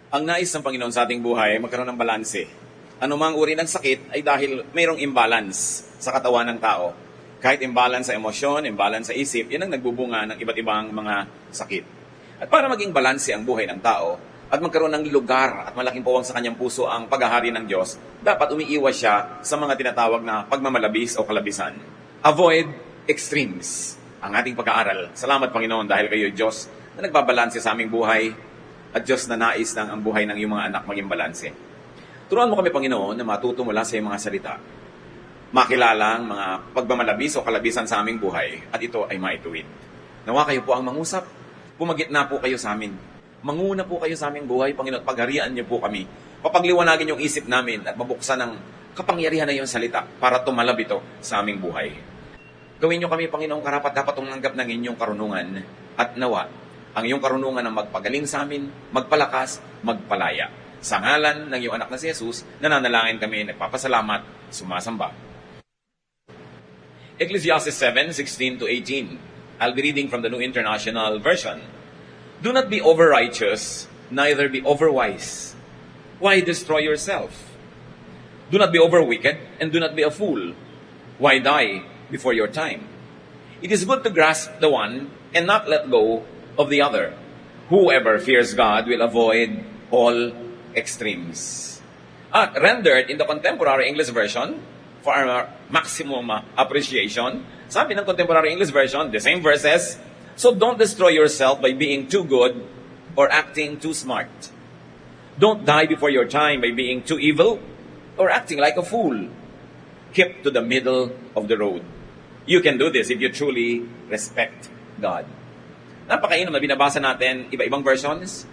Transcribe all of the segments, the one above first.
Ang nais ng Panginoon sa ating buhay ay magkaroon ng balanse. Anumang uri ng sakit ay dahil mayroong imbalance sa katawan ng tao. Kahit imbalance sa emosyon, imbalance sa isip, yan ang nagbubunga ng iba't ibang mga sakit. At para maging balanse ang buhay ng tao, at magkaroon ng lugar at malaking puwang sa kanyang puso ang paghahari ng Diyos, dapat umiiwas siya sa mga tinatawag na pagmamalabis o kalabisan. Avoid extremes. Ang ating pag-aaral. Salamat Panginoon dahil kayo Diyos na nagbabalanse sa aming buhay at Diyos na nais ng ang buhay ng iyong mga anak maging balanse. Turuan mo kami Panginoon na matuto mula sa iyong mga salita. Makilala ang mga pagmamalabis o kalabisan sa aming buhay at ito ay maituwid. Nawa kayo po ang mangusap. Pumagitna po kayo sa amin. Manguna po kayo sa aming buhay, Panginoon, pagharian niyo po kami. Papagliwanagin yung isip namin at mabuksan ng kapangyarihan na iyong salita para tumalab ito sa aming buhay. Gawin niyo kami, Panginoon, karapat-dapat tumanggap ng inyong karunungan at nawa ang iyong karunungan ang magpagaling sa amin, magpalakas, magpalaya. Sa ngalan ng iyong anak na si Jesus, nananalangin kami, nagpapasalamat, sumasamba. Ecclesiastes 7:16-18. I'll be reading from the New International Version. Do not be over-righteous, neither be over-wise. Why destroy yourself? Do not be over-wicked, and do not be a fool. Why die before your time? It is good to grasp the one and not let go of the other. Whoever fears God will avoid all extremes. At rendered in the Contemporary English Version, for our maximum appreciation, sabi ng Contemporary English Version, the same verses, so don't destroy yourself by being too good or acting too smart. Don't die before your time by being too evil or acting like a fool. Keep to the middle of the road. You can do this if you truly respect God. Napakainom na binabasa natin iba-ibang versions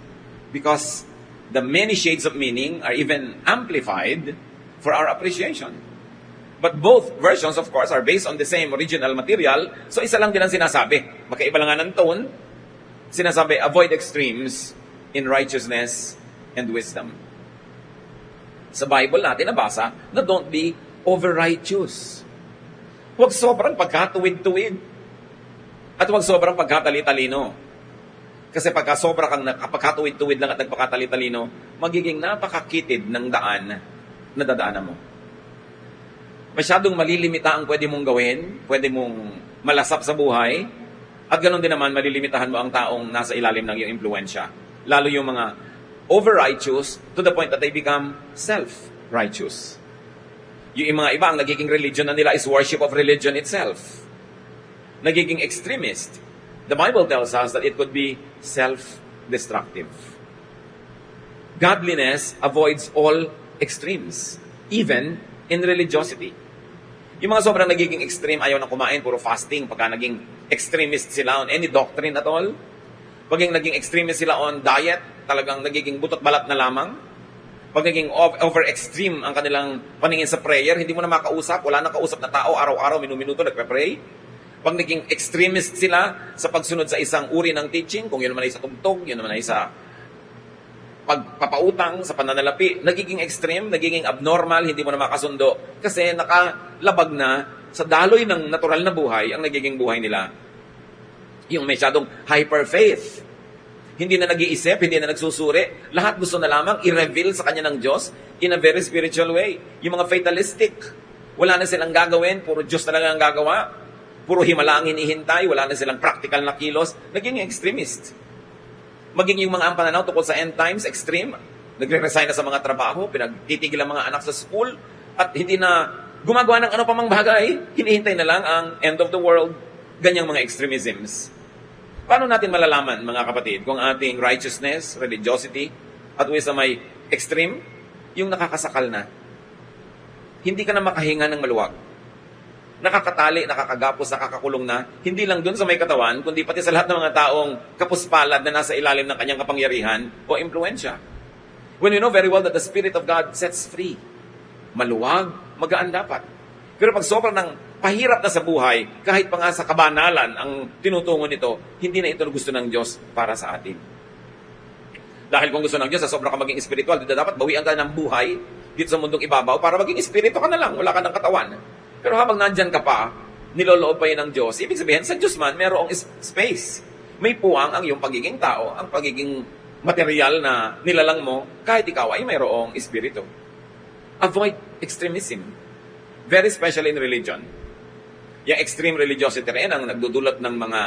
because the many shades of meaning are even amplified for our appreciation. But both versions, of course, are based on the same original material. So isa lang din ang sinasabi. Magkaiba lang nga ng tone. Sinasabi, avoid extremes in righteousness and wisdom. Sa Bible natin nabasa na don't be over-righteous. Huwag sobrang pagkatuwid-tuwid. At huwag sobrang pagkatali-talino. Kasi pagka sobra kang pagkatuwid-tuwid lang at nagpakatali-talino, magiging napakakitid ng daan na dadaanan mo. Masyadong malilimita ang pwede mong gawin, pwede mong malasap sa buhay, at ganoon din naman, malilimitahan mo ang taong nasa ilalim ng iyong impluensya. Lalo yung mga over-righteous to the point that they become self-righteous. Yung mga iba, ang nagiging religion na nila is worship of religion itself. Nagiging extremist. The Bible tells us that it could be self-destructive. Godliness avoids all extremes, even in religiosity. Yung mga sobrang nagiging extreme, ayaw na kumain, puro fasting, pagka naging extremist sila on any doctrine at all, pag naging extremist sila on diet, talagang nagiging butot balat na lamang, pag naging over-extreme ang kanilang paningin sa prayer, hindi mo na makausap, wala na kausap na tao, araw-araw, minuto nagpe-pray. Pag naging extremist sila sa pagsunod sa isang uri ng teaching, kung yun naman ay sa tugtog, yun naman ay sa pagpapautang, sa pananalapi, nagiging extreme, nagiging abnormal, hindi mo na makasundo kasi nakalabag na sa daloy ng natural na buhay ang nagiging buhay nila. Yung masyadong hyper-faith. Hindi na nag-iisip, hindi na nagsusuri. Lahat gusto na lamang i-reveal sa kanya ng Diyos in a very spiritual way. Yung mga fatalistic, wala na silang gagawin, puro Diyos na lang ang gagawa. Puro himala ang hinihintay, wala na silang practical na kilos. Naging extremist. Maging yung mga ang pananaw tungkol sa end times, extreme. Nagre-resign na sa mga trabaho, pinagtitigil ang mga anak sa school, at hindi na gumagawa ng ano pa mang bagay, hinihintay na lang ang end of the world. Ganyang mga extremisms. Paano natin malalaman, mga kapatid, kung ating righteousness, religiosity, at wisdom ay extreme? Yung nakakasakal na. Hindi ka na makahinga ng maluwag. Nakakatali, nakakagapos, nakakakulong na, hindi lang dun sa may katawan, kundi pati sa lahat ng mga taong kapuspalad na nasa ilalim ng kanyang kapangyarihan o impluensya. When you know very well that the Spirit of God sets free, maluwag, magaan dapat. Pero pag sobrang ng pahirap na sa buhay, kahit pa nga sa kabanalan ang tinutungo nito, hindi na ito gusto ng Diyos para sa atin. Dahil kung gusto ng Diyos, sa sobra ka maging spiritual, dapat bawian ka ng buhay dito sa mundong ibabaw para maging espiritu ka na lang, wala ka ng katawan. Pero habang nandyan ka pa, niloloob pa yun ng Diyos. Ibig sabihin, sa Diyos man, merong space. May puwang ang iyong pagiging tao, ang pagiging material na nilalang mo kahit ikaw ay mayroong espiritu. Avoid extremism. Very special in religion. Yung extreme religiosity rin ang nagdudulot ng mga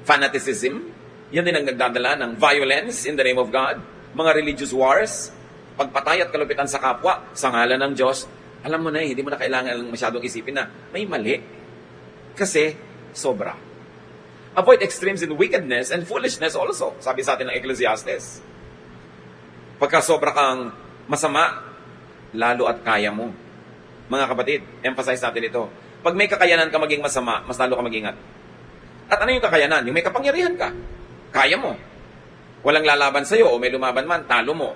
fanaticism. Yan din ang nagdadala ng violence in the name of God. Mga religious wars, pagpatay at kalupitan sa kapwa, sa ngalan ng Diyos. Alam mo na hindi mo na kailangan masyadong isipin na may mali. Kasi sobra. Avoid extremes in wickedness and foolishness also. Sabi sa atin ng Ecclesiastes. Pagka sobra kang masama, lalo at kaya mo. Mga kapatid, emphasize natin ito. Pag may kakayanan ka maging masama, mas lalo ka mag-ingat. At ano yung kakayanan? Yung may kapangyarihan ka. Kaya mo. Walang lalaban sa'yo o may lumaban man, talo mo.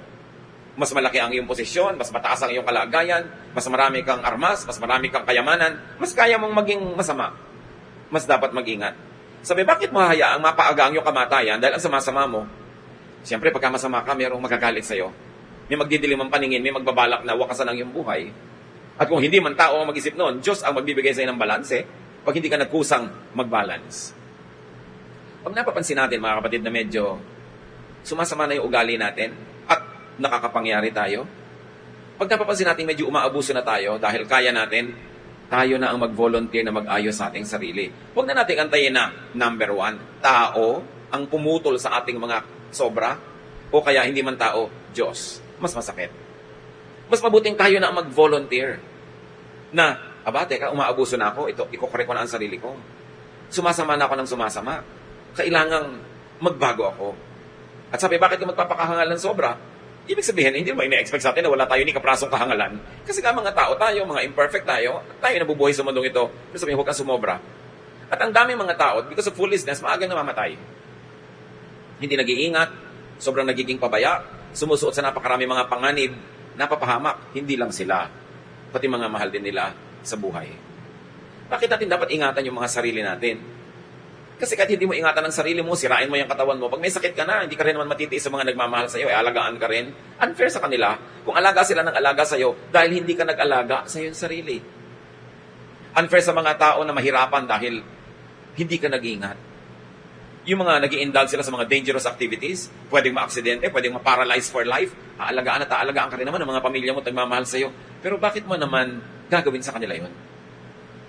Mas malaki ang iyong posisyon, mas mataas ang iyong kalagayan, mas marami kang armas, mas marami kang kayamanan, mas kaya mong maging masama. Mas dapat mag-ingat. Sabi, bakit mo hahayaang mapaaga ang iyong kamatayan dahil ang sama-sama mo? Siyempre, pagka masama ka, mayroong magagalit sa'yo. May magdidilim ang paningin, may magbabalak na wakasan ang iyong buhay. At kung hindi man tao ang mag-isip noon, Diyos ang magbibigay sa'yo ng balanse pag hindi ka nagkusang mag-balance. Pag napapansin natin, mga kapatid, na medyo sumasama na yung ugali natin at nakakapangyari tayo, pag napapansin natin medyo umaabuso na tayo dahil kaya natin, tayo na ang mag-volunteer na mag-ayos sa ating sarili. Huwag na natin antayin na, number 1, tao ang pumutol sa ating mga sobra o kaya hindi man tao, Diyos. Mas masakit. Mas mabuting tayo na ang mag-volunteer na, teka, umaabuso na ako, iko-correct ko na ang sarili ko. Sumasama na ako ng sumasama. Kailangang magbago ako. At sabi, bakit ka magpapakahangal ng sobra? Ibig sabihin, hindi naman ina-expect sa atin na wala tayo ni kaprasong kahangalan. Kasi nga mga tao tayo, mga imperfect tayo, tayo nabubuhay sa mundong ito. Ibig sabihin, huwag kang sumobra. At ang dami mga tao, because of foolishness, maagang namamatay. Hindi nag-iingat, sobrang nagiging pabaya, sumusuot sa napakarami mga panganib, napapahamak, hindi lang sila, pati mga mahal din nila sa buhay. Bakit natin dapat ingatan yung mga sarili natin? Kasi kahit hindi mo ingatan ang sarili mo, sirain mo yung katawan mo, pag may sakit ka na, hindi ka rin naman matitiis sa mga nagmamahal sa iyo, alagaan ka rin. Unfair sa kanila kung alaga sila ng alaga sa iyo dahil hindi ka nag-alaga sa iyong sarili. Unfair sa mga tao na mahirapan dahil hindi ka nag-ingat. Yung mga nag-i-indulge sila sa mga dangerous activities, pwedeng ma-aksidente, pwedeng ma-paralyze for life, aalagaan at aalagaan ka rin naman ng mga pamilya mo at nagmamahal sa iyo. Pero bakit mo naman gagawin sa kanila yon?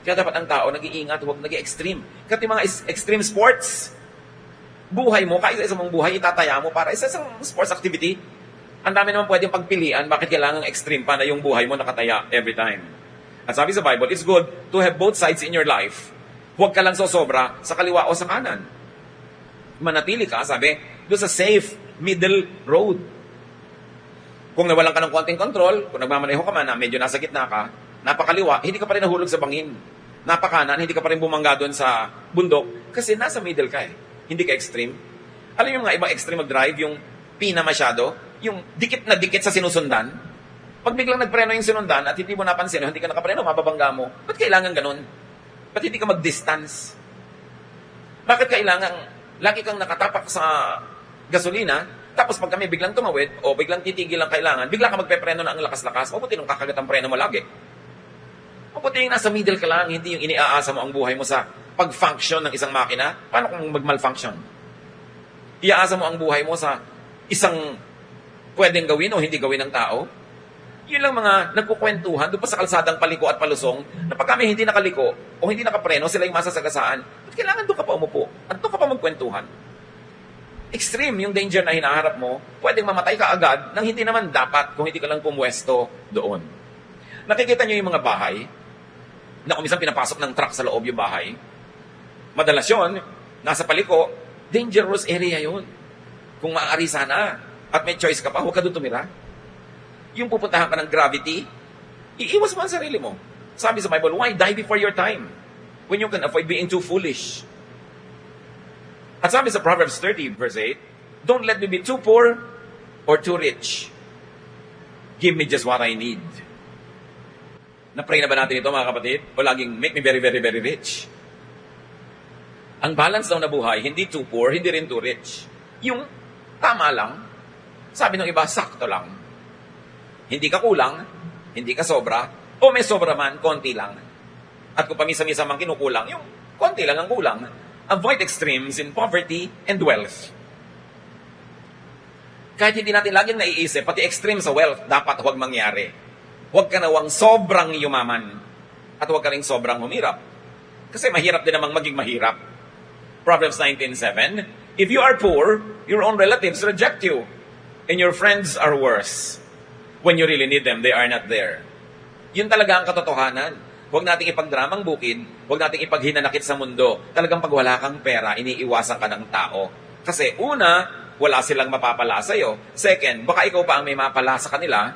Kaya dapat ang tao nag-iingat, huwag nag-extreme. Kasi mga extreme sports, buhay mo, kaisa-isa mong buhay, itataya mo para isa-isang sports activity. Ang dami naman pwedeng pagpilian, bakit kailangan extreme pa na yung buhay mo nakataya every time. At sabi sa Bible, it's good to have both sides in your life. Huwag ka lang sosobra sa kaliwa o sa kanan. Manatili ka, sabi, doon sa safe middle road. Kung nawalan ka ng konting control, kung nagmamaneho ka man na medyo nasa gitna ka, napakaliwa, hindi ka pa rin nahulog sa bangin. Napakanan, hindi ka pa rin bumangga doon sa bundok kasi nasa middle ka eh. Hindi ka extreme. Alam mo yung mga ibang extreme mag-drive, yung pina masyado, yung dikit na dikit sa sinusundan. Pag biglang nagpreno yung sinundan at hindi mo napansin, hindi ka nakapreno, mababangga mo. Ba't kailangan ganun? Ba't hindi ka mag-distance? Bakit kailangan lagi kang nakatapak sa gasolina, tapos pag kami biglang tumawid o biglang titigil ang kailangan, bigla ka magpepreno na ang lakas-lakas, mabuti nung kakagat ang preno mo lagi. Mabuti yung nasa middle ka lang, hindi yung iniaasa mo ang buhay mo sa pag-function ng isang makina. Paano kung mag-malfunction? Iaasa mo ang buhay mo sa isang pwedeng gawin o hindi gawin ng tao? Yun lang mga nagkukwentuhan doon pa sa kalsadang paliko at palusong na pag kami hindi nakaliko o hindi nakapreno, sila yung masasagasaan. At kailangan doon ka pa umupo at doon ka pa magkwentuhan. Extreme yung danger na hinaharap mo, pwedeng mamatay ka agad nang hindi naman dapat kung hindi ka lang pumwesto doon. Nakikita nyo yung mga bahay na kung minsan pinapasok ng truck sa loob yung bahay. Madalas yun, nasa paliko, dangerous area yun. Kung maaari sana at may choice ka pa, huwag ka doon tumira. Yung pupuntahan ka ng gravity, iiwas mo ang sarili mo. Sabi sa Bible, why die before your time when you can avoid being too foolish? At sabi sa Proverbs 30, verse 8, don't let me be too poor or too rich. Give me just what I need. Na-pray na ba natin ito, mga kapatid? O laging, make me very, very, very rich? Ang balance daw na buhay, hindi too poor, hindi rin too rich. Yung tama lang, sabi ng iba, sakto lang. Hindi ka kulang, hindi ka sobra, o may sobra man, konti lang. At kung pamisa-misa man kinukulang, yung konti lang ang kulang. Avoid extremes in poverty and wealth. Kahit hindi natin laging naiisip, pati extreme sa wealth, dapat huwag mangyari. Huwag ka nawang sobrang yumaman at huwag ka rin sobrang humirap. Kasi mahirap din namang maging mahirap. Proverbs 19:7, if you are poor, your own relatives reject you, and your friends are worse. When you really need them, they are not there. Yun talaga ang katotohanan. Huwag nating ipagdramang bukid, huwag nating ipaghinanakit sa mundo. Talagang pag wala kang pera, iniiwasan ka ng tao. Kasi una, wala silang mapapala sa'yo. Second, baka ikaw pa ang may mapala sa kanila.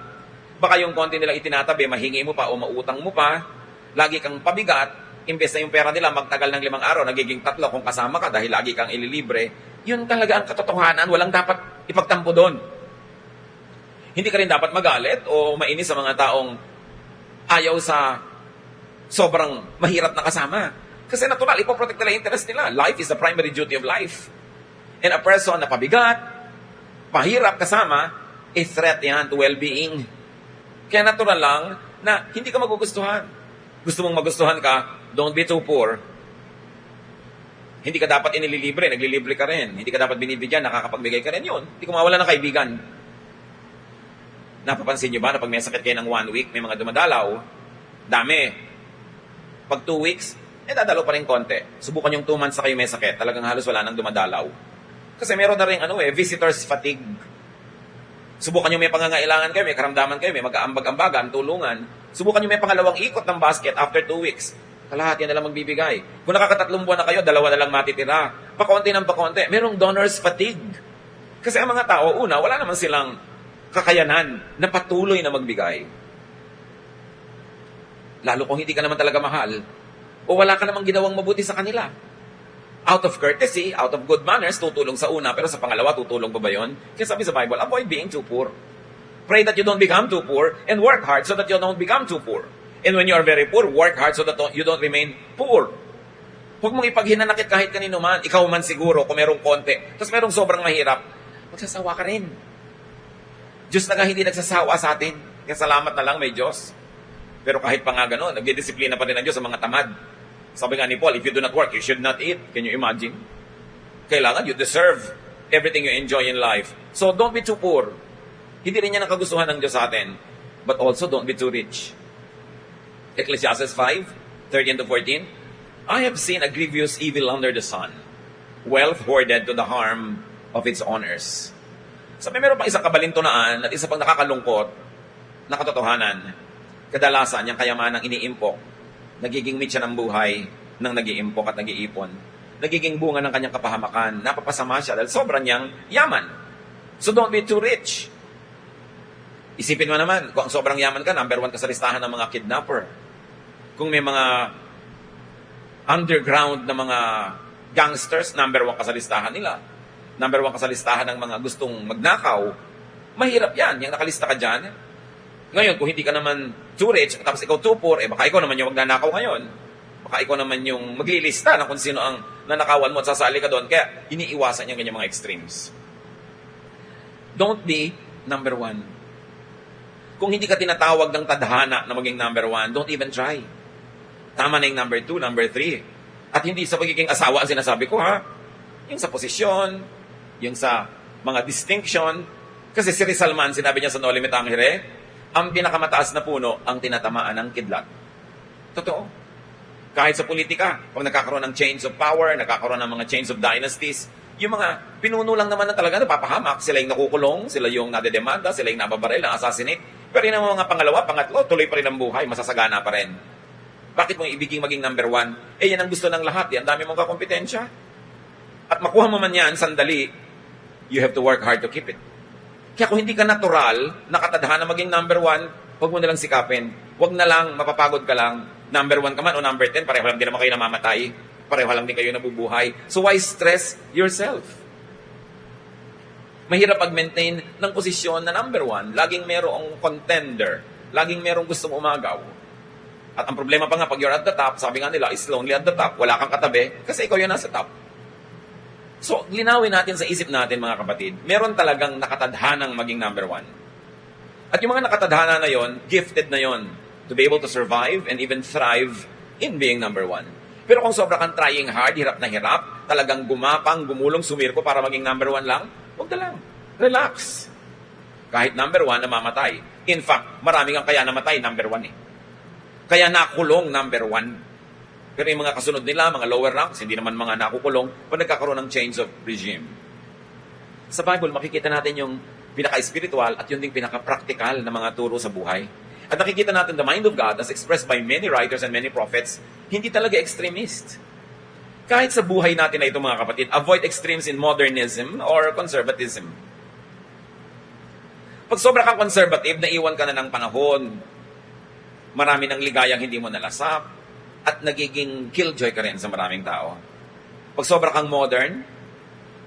Baka yung konti nilang itinatabi, mahingi mo pa o mautang mo pa. Lagi kang pabigat. Imbes na yung pera nila magtagal ng 5 araw, nagiging 3 kung kasama ka dahil lagi kang ililibre. Yun talaga ang katotohanan. Walang dapat ipagtampo doon. Hindi ka rin dapat magalit o mainis sa mga taong ayaw sa sobrang mahirap na kasama. Kasi natural, ipoprotect nila yung interest nila. Life is the primary duty of life. And a person na pabigat, mahirap kasama, a threat yan to well-being. Kaya natural lang na hindi ka magugustuhan. Gusto mong magustuhan ka, don't be too poor. Hindi ka dapat inililibre, naglilibre ka rin. Hindi ka dapat binibigyan, nakakapagbigay ka rin yun. Hindi ko mawala ng kaibigan. Napapansin nyo ba na pag may sakit kayo ng 1 week, may mga dumadalaw, dami. Pag 2 weeks, dadalaw pa rin konti. Subukan yung 2 months na kayo may sakit, talagang halos wala nang dumadalaw. Kasi meron na rin visitors fatigue. Subukan nyo may pangangailangan kayo, may karamdaman kayo, may mag-aambag-ambagan, tulungan. Subukan nyo may pangalawang ikot ng basket after 2 weeks. Kalahati na lang magbibigay. Kung nakakatatlong buwan na kayo, 2 na lang matitira. Pakonti ng pakonti. Merong donors fatigue. Kasi ang mga tao, una, wala naman silang kakayanan na patuloy na magbigay. Lalo kung hindi ka naman talaga mahal o wala ka namang ginawang mabuti sa kanila. Out of courtesy, out of good manners, tutulong sa una, pero sa pangalawa, tutulong pa ba yun? Kaya sabi sa Bible, avoid being too poor. Pray that you don't become too poor and work hard so that you don't become too poor. And when you are very poor, work hard so that you don't remain poor. Huwag mong ipaghinanakit kahit kanino man, ikaw man siguro kung merong konti, tapos merong sobrang mahirap, magsasawa ka rin. Diyos na nga hindi nagsasawa sa atin. Kaya salamat na lang may Diyos. Pero kahit pa nga gano'n, nagdidisiplina pa rin ang Diyos sa mga tamad. Sabi nga ni Paul, if you do not work, you should not eat. Can you imagine? Kailangan, you deserve everything you enjoy in life. So don't be too poor. Hindi rin yan ang kagustuhan ng Diyos sa atin. But also, don't be too rich. Ecclesiastes 5:13-14, I have seen a grievous evil under the sun, wealth hoarded to the harm of its owners. Sabi, meron pang isang kabalintunaan at isa pang nakakalungkot na katotohanan. Kadalasan, yung kayamanang iniimpok, nagiging mitya ng buhay ng nag-iimpok at nag-iipon. Nagiging bunga ng kanyang kapahamakan. Napapasama siya dahil sobrang niyang yaman. So don't be too rich. Isipin mo naman, kung sobrang yaman ka, number 1 ka sa listahan ng mga kidnapper. Kung may mga underground na mga gangsters, number 1 ka sa listahan nila. Number 1 ka sa listahan ng mga gustong magnakaw, mahirap yan. Yung nakalista ka dyan. Ngayon, kung hindi ka naman too rich, tapos ikaw too poor, baka ikaw naman yung magnanakaw ngayon. Baka ikaw naman yung maglilista na kung sino ang nanakawan mo at sasali ka doon. Kaya iniiwasan yung ganyan mga extremes. Don't be number 1. Kung hindi ka tinatawag ng tadhana na maging number 1, don't even try. Tama na yung number 2, number 3. At hindi sa pagiging asawa ang sinasabi ko, ha? Yung sa posisyon, yung sa mga distinction. Kasi si Rizal man, sinabi niya sa No Limit Angere, ang pinakamataas na puno ang tinatamaan ng kidlat. Totoo. Kahit sa politika, pag nagkakaroon ng change of power, nagkakaroon ng mga change of dynasties, yung mga pinuno lang naman na talaga napapahamak, sila yung nakukulong, sila yung nadedemanda, sila yung nababaril, na-assassinate. Pero yung mga pangalawa, pangatlo, tuloy pa rin ang buhay, masasagana pa rin. Bakit mong ibiging maging number 1? Yan ang gusto ng lahat. Yan, dami mong kakompetensya. At makuha mo man yan, sandali, you have to work hard to keep it. Kaya kung hindi ka natural, nakatadhana maging number 1, huwag mo nalang sikapin. Huwag na lang, mapapagod ka lang. Number 1 ka man o number 10, pareho lang din naman kayo namamatay. Pareho lang din kayo nabubuhay. So why stress yourself? Mahirap pag-maintain ng posisyon na number 1. Laging merong contender. Laging merong gustong umagaw. At ang problema pa nga, pag you're at the top, sabi nga nila, is lonely at the top. Wala kang katabi, kasi ikaw yun nasa top. So, linawin natin sa isip natin, mga kapatid, meron talagang nakatadhanang maging number 1. At yung mga nakatadhana na yon, gifted na yon, to be able to survive and even thrive in being number 1. Pero kung sobra kang trying hard, hirap na hirap, talagang gumapang, gumulong, sumirko para maging number 1 lang, huwag na lang. Relax. Kahit number 1, namamatay. In fact, maraming ang kaya namatay, number 1 eh. Kaya nakulong, number 1. Pero yung mga kasunod nila, mga lower ranks, hindi naman mga nakukulong pag nagkakaroon ng change of regime. Sa Bible, makikita natin yung pinaka-spiritual at yung ding pinaka-practical na mga turo sa buhay. At nakikita natin the mind of God as expressed by many writers and many prophets, hindi talaga extremist. Kahit sa buhay natin na ito mga kapatid, avoid extremes in modernism or conservatism. Pag sobra kang conservative, naiwan ka na ng panahon, marami ng ligayang hindi mo nalasap, at nagiging killjoy ka rin sa maraming tao. Pag sobra kang modern,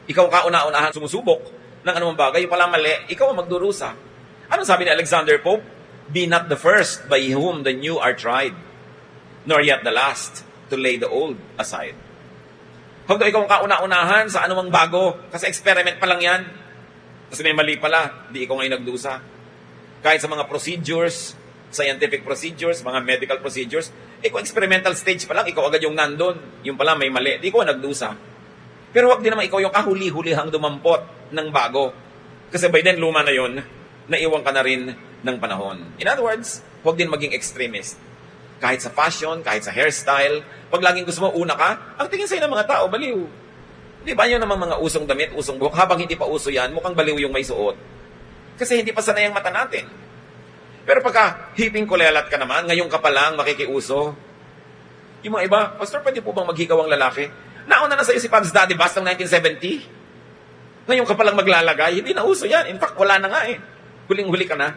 ikaw kauna-unahan sumusubok ng anumang bagay, yung pala mali, ikaw ang magdurusa. Ano sabi ni Alexander Pope? Be not the first by whom the new are tried, nor yet the last to lay the old aside. Pag ikaw ang kauna-unahan sa anumang bago, kasi experiment pa lang yan, kasi may mali pala, di ikaw ngayon nagdusa. Kahit sa mga procedures, scientific procedures, mga medical procedures, kung experimental stage pa lang, ikaw agad yung nandun. Yung pala may mali, di ko nagdusa. Pero wag din naman ikaw yung kahuli-hulihang dumampot ng bago. Kasi by then, luma na yun, naiwan ka na rin ng panahon. In other words, wag din maging extremist. Kahit sa fashion, kahit sa hairstyle, pag laging gusto mo una ka, ang tingin sa'yo ng mga tao, baliw. Di ba yun naman mga usong damit, usong buhok, habang hindi pa uso yan, mukhang baliw yung may suot. Kasi hindi pa sanay ang mata natin. Pero pagka hiping kulelat ka naman, ngayon ka pa lang makikiuso. Yung mga iba, Pastor, pwede po bang maghigaw ang lalaki? Nauna na sa'yo si Pabs Daddy Bass ng 1970. Ngayon ka pa lang maglalagay, hindi na uso yan. In fact, wala na nga eh. Huling-huli ka na.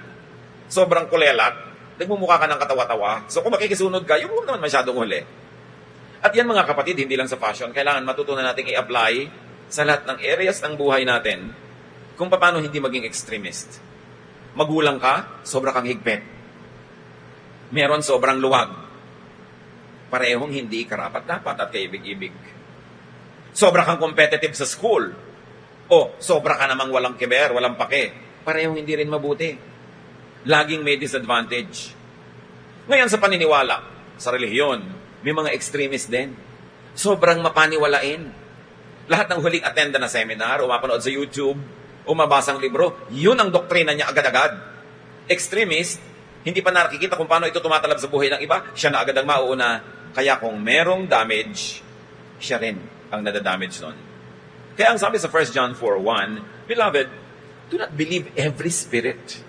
Sobrang kulelat. Nagmumukha ka ng katawa-tawa. So kung makikisunod ka, yung naman masyadong huli. At yan mga kapatid, hindi lang sa fashion, kailangan matutunan natin i-apply sa lahat ng areas ng buhay natin kung paano hindi maging extremist. Magulang ka, sobra kang higpit. Meron sobrang luwag. Parehong hindi karapat-dapat at kaibig-ibig. Sobra kang competitive sa school. O sobra ka namang walang kiber, walang pake. Parehong hindi rin mabuti. Laging may disadvantage. Ngayon sa paniniwala, sa relihiyon, may mga extremist din. Sobrang mapaniwalain. Lahat ng huling attenda na seminar, o mapanood sa YouTube, o mabasang libro, yun ang doktrina niya agad-agad. Extremist, hindi pa nakikita kung paano ito tumatalab sa buhay ng iba, siya na agad ang mauuna. Kaya kung merong damage, siya rin ang nadadamage nun. Kaya ang sabi sa 1 John 4:1, Beloved, do not believe every spirit,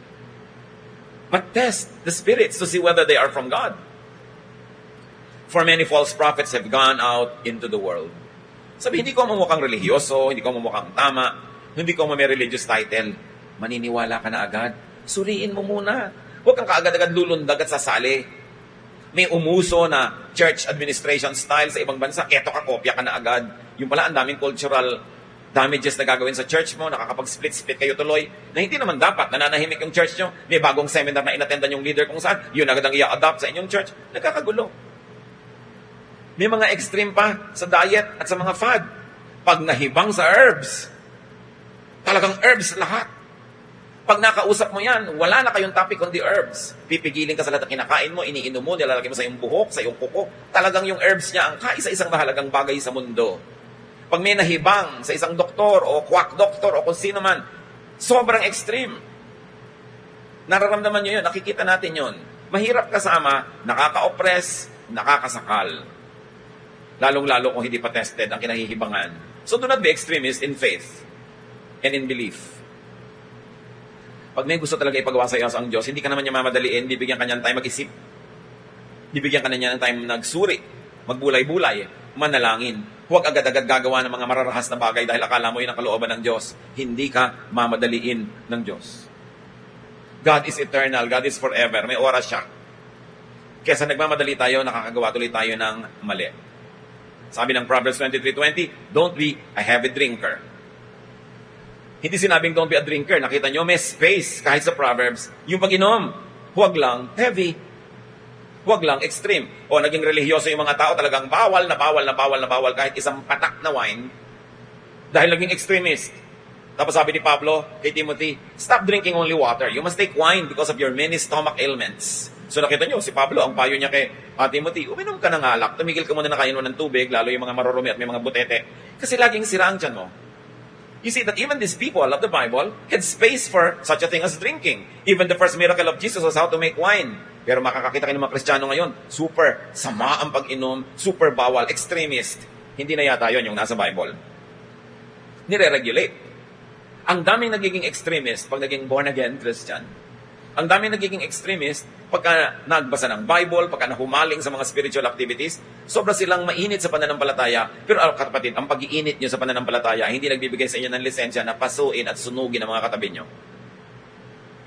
but test the spirits to see whether they are from God. For many false prophets have gone out into the world. Sabi, hindi ko mamukhang religyoso, hindi ko mamukhang tama, hindi ko may religious title. Maniniwala ka na agad. Suriin mo muna. Huwag kang kaagad-agad lulundag at sasali. May umuso na church administration style sa ibang bansa. Eto ka, kopya ka na agad. Yung pala, ang daming cultural damages na gagawin sa church mo, nakakapag-split-split kayo tuloy, na hindi naman dapat, nananahimik yung church nyo, may bagong seminar na inattendan yung leader kung saan, yun agad ang i-adopt sa inyong church, nagkakagulo. May mga extreme pa sa diet at sa mga fad. Pag nahibang sa herbs, talagang herbs lahat. Pag nakausap mo yan, wala na kayong topic on the herbs. Pipigilin ka sa lahat ng kinakain mo, iniinom mo, nilalagay mo sa iyong buhok, sa iyong kuko. Talagang yung herbs niya ang kaisa-isang mahalagang bagay sa mundo. Pag may nahibang sa isang doktor o quack doktor o kung sino man, sobrang extreme. Nararamdaman nyo yun, nakikita natin yun. Mahirap kasama, nakaka-oppress, nakakasakal. Lalong-lalo kung hindi pa tested ang kinahihibangan. So do not be extremist in faith and in belief. Pag may gusto talaga ipagawa sa iyo ang Diyos, hindi ka naman niya mamadaliin, bibigyan ka niya ng time mag-isip. Bibigyan ka na niya ng time nagsuri, magbulay-bulay, manalangin. Huwag agad-agad gagawa ng mga mararahas na bagay dahil akala mo yun ang kalooban ng Diyos. Hindi ka mamadaliin ng Diyos. God is eternal, God is forever, may oras siya. Kesa nagmamadali tayo, nakakagawa tuloy tayo ng mali. Sabi ng Proverbs 23:20, don't be a heavy drinker. Hindi sinabing don't be a drinker. Nakita nyo, may space kahit sa Proverbs. Yung pag-inom, huwag lang heavy. Huwag lang extreme. O naging religyoso yung mga tao, talagang bawal na bawal na bawal na bawal kahit isang patak na wine dahil naging extremist. Tapos sabi ni Pablo kay Timothy, stop drinking only water. You must take wine because of your many stomach ailments. So nakita nyo, si Pablo, ang payo niya kay Timothy, uminom ka ng alak, tumigil ka muna na kain mo ng tubig, lalo yung mga marurumi at may mga butete. Kasi laging sira ang tiyan mo. You see that even these people of the Bible had space for such a thing as drinking. Even the first miracle of Jesus was how to make wine. Pero makakakita kayo ng mga Kristiyano ngayon, super sama ang pag-inom, super bawal, extremist. Hindi na yata yun yung nasa Bible. Nire-regulate. Ang daming nagiging extremist pag naging born-again Christian. Ang daming nagiging extremist pagka nagbasa ng Bible, pagka nahumaling sa mga spiritual activities, sobra silang mainit sa pananampalataya. Pero kapatid, ang pag-iinit nyo sa pananampalataya, hindi nagbibigay sa inyo ng lisensya na pasuin at sunugin ang mga katabi nyo.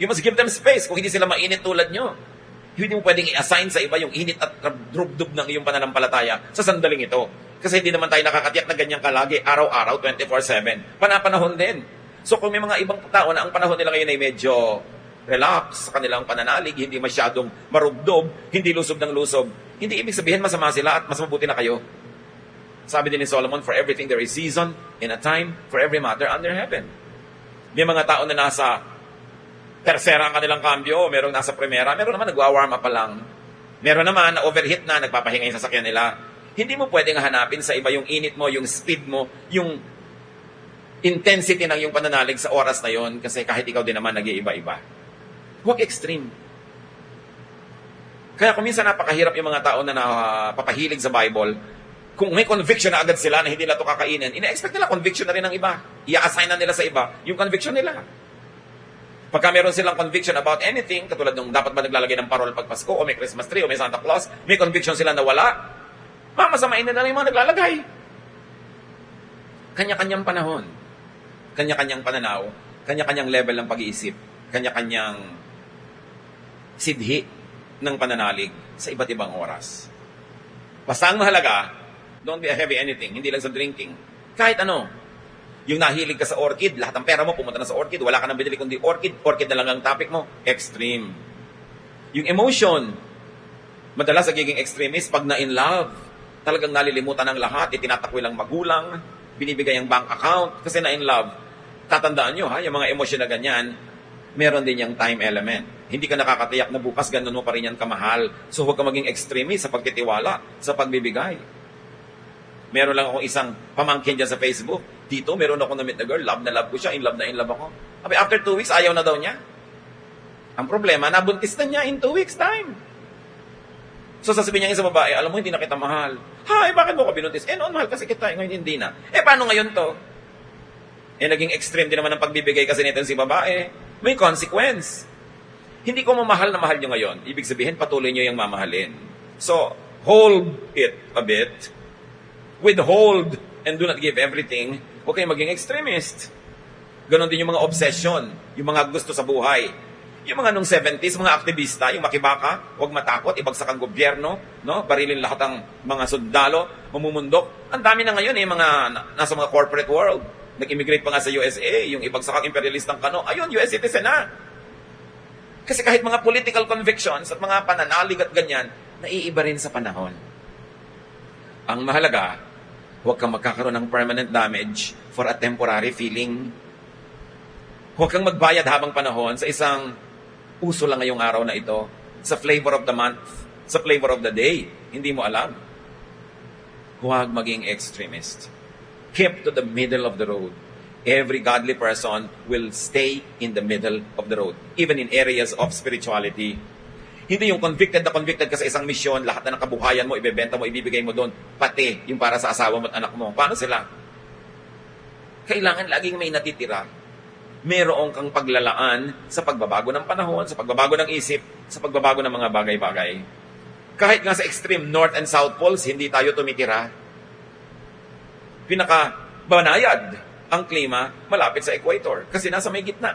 You must give them space kung hindi sila mainit tulad nyo. Hindi mo pwedeng i-assign sa iba yung init at drub-dub ng iyong pananampalataya sa sandaling ito. Kasi hindi naman tayo nakakatiyak na ganyan kalagi, araw-araw, 24/7. Panapanahon din. So kung may mga ibang tao na ang panahon nila ngayon ay medyo relax sa kanilang pananalig, hindi masyadong marubdob, hindi lusob ng lusob, hindi ibig sabihin masama sila at mas mabuti na kayo. Sabi din ni Solomon, for everything there is season and a time for every matter under heaven. May mga tao na nasa tercera ang kanilang kambyo, merong nasa primera, meron naman nagwa-warm up pa lang. Meron naman na overheat na, nagpapahinga yung sasakyan nila. Hindi mo pwedeng hanapin sa iba yung init mo, yung speed mo, yung intensity ng yung pananalig sa oras na yon kasi kahit ikaw din naman nag-iiba-iba. Huwag extreme. Kaya kung minsan napakahirap yung mga tao na napapahilig sa Bible, kung may conviction na agad sila na hindi nila ito kakainin, ina-expect nila conviction na rin ng iba. I-assign na nila sa iba yung conviction nila. Pagka meron silang conviction about anything, katulad nung dapat ba naglalagay ng parol pag Pasko, o may Christmas tree, o may Santa Claus, may conviction sila na wala, mamasamain na lang yung mga naglalagay. Kanya-kanyang panahon, kanya-kanyang pananaw, kanya-kanyang level ng pag-iisip, kanya-kanyang sidhi ng pananalig sa iba't ibang oras. Basta ang mahalaga, don't be heavy anything, hindi lang sa drinking. Kahit ano, yung nahilig ka sa orchid, lahat ng pera mo pumunta na sa orchid, wala ka nang binili kundi orchid, orchid na lang ang topic mo, extreme. Yung emotion, madalas nagiging extremist pag na-in love, talagang nalilimutan ng lahat, itinatakwi lang magulang, binibigay ang bank account, kasi na-in love. Tatandaan nyo yung mga emosyon na ganyan, meron din yung time element. Hindi ka nakakatiyak na bukas ganun mo pa rin yan kamahal. So huwag ka maging extremist sa pagtitiwala, sa pagbibigay. Meron lang akong isang pamangkin dyan sa Facebook. Dito, meron ako na-meet na girl, love na love ko siya, in love ako. Sabi, after 2 weeks, ayaw na daw niya. Ang problema, nabuntis na niya in 2 weeks time. So sasabihin niya sa babae, alam mo, hindi na kita mahal. Hay, bakit mo ko binuntis? Noon, mahal kasi kita, ngayon hindi na. Paano ngayon to? Naging extreme din naman ang pagbibigay kasi nito si babae. May consequence. Hindi ko mamahal na mahal nyo ngayon. Ibig sabihin, patuloy nyo yung mamahalin. So, hold it a bit. Withhold and do not give everything. Huwag kayong maging extremist. Ganon din yung mga obsession, yung mga gusto sa buhay. Yung mga nung 70s, mga aktivista, yung makibaka, huwag matakot, ibagsak ang gobyerno, no? Barilin lahat ang mga sundalo, mamumundok. Ang dami na ngayon mga nasa mga corporate world. Nag-immigrate pa nga sa USA, yung ibagsak ang imperialistang kano, ayun, US citizen na. Kasi kahit mga political convictions at mga pananalig at ganyan, naiiba rin sa panahon. Ang mahalaga, huwag kang magkakaroon ng permanent damage for a temporary feeling. Huwag kang magbayad habang panahon sa isang uso lang ngayong araw na ito, sa flavor of the month, sa flavor of the day. Hindi mo alam. Huwag maging extremist. Keep to the middle of the road. Every godly person will stay in the middle of the road, even in areas of spirituality. Hindi yung convicted na convicted ka sa isang misyon, lahat na ng kabuhayan mo, ibebenta mo, ibibigay mo doon, pati yung para sa asawa mo at anak mo. Paano sila? Kailangan laging may natitira. Meron kang paglalaan sa pagbabago ng panahon, sa pagbabago ng isip, sa pagbabago ng mga bagay-bagay. Kahit nga sa extreme North and South Poles, hindi tayo tumitira. Pinakabanayad ang klima malapit sa equator kasi nasa may gitna.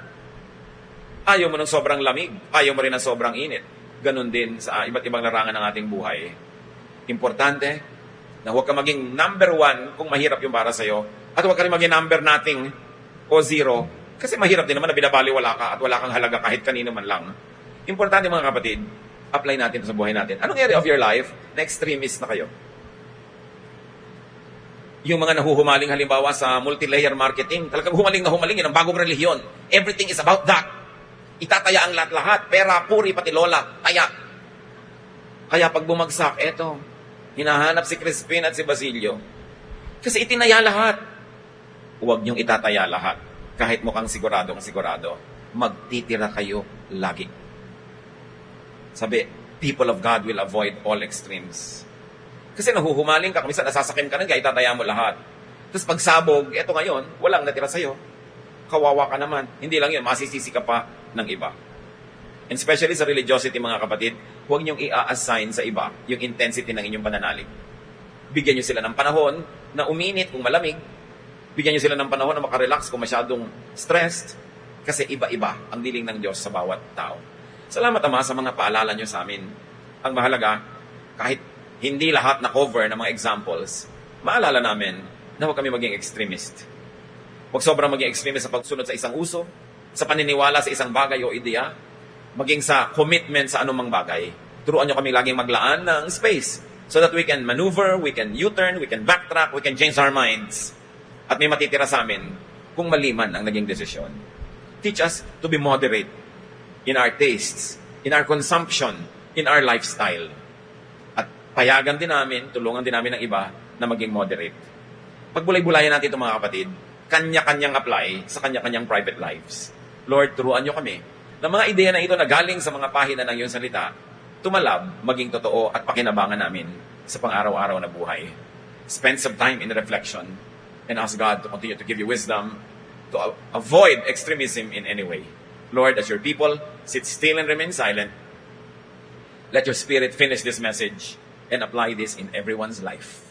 Ayaw mo ng sobrang lamig, ayaw mo rin ng sobrang init. Ganon din sa iba't ibang larangan ng ating buhay. Importante na huwag ka maging number 1 kung mahirap yung para sa'yo at huwag ka rin maging number nothing o 0 kasi mahirap din naman na binabaliwala ka at wala kang halaga kahit kanino man lang. Importante mga kapatid, apply natin sa buhay natin. Anong area of your life na extremist na kayo? Yung mga nahuhumaling halimbawa sa multi-layer marketing, talagang humaling na humaling, yun ang bagong relihiyon. Everything is about that. Itataya ang lahat-lahat, pera, puri, pati lola, taya. Kaya pag bumagsak, eto, hinahanap si Crispin at si Basilio. Kasi itinaya lahat. huwag niyong itataya lahat. Kahit mukhang sigurado, magtitira kayo lagi. Sabi, people of God will avoid all extremes. Kasi nahuhumaling ka, minsan nasasakin ka na, kaya itataya mo lahat. Tapos pagsabog, eto ngayon, walang natira sa'yo. Kawawa ka naman. Hindi lang yun, masisisi ka pa ng iba. And especially sa religiosity, mga kapatid, huwag niyong i-assign sa iba yung intensity ng inyong pananalig. Bigyan niyo sila ng panahon na uminit kung malamig. Bigyan niyo sila ng panahon na makarelax kung masyadong stressed. Kasi iba-iba ang diling ng Diyos sa bawat tao. Salamat, Ama, sa mga paalala niyo sa amin. Ang mahalaga, kahit hindi lahat na cover ng mga examples, maalala namin na huwag kami maging extremist. Huwag sobrang maging extremist sa pagsunod sa isang uso, sa paniniwala sa isang bagay o ideya, maging sa commitment sa anumang bagay. Turuan nyo kami laging maglaan ng space so that we can maneuver, we can U-turn, we can backtrack, we can change our minds. At may matitira sa amin kung maliman ang naging desisyon. Teach us to be moderate in our tastes, in our consumption, in our lifestyle. At payagan din namin, tulungan din namin ng iba na maging moderate. Pagbulay-bulayan natin ito, mga kapatid, kanya-kanyang apply sa kanya-kanyang private lives. Lord, turuan nyo kami na mga ideya na ito na galing sa mga pahina ng iyong salita, tumalab, maging totoo at pakinabangan namin sa pang-araw-araw na buhay. Spend some time in reflection and ask God to continue to give you wisdom to avoid extremism in any way. Lord, as your people sit still and remain silent, let your Spirit finish this message and apply this in everyone's life.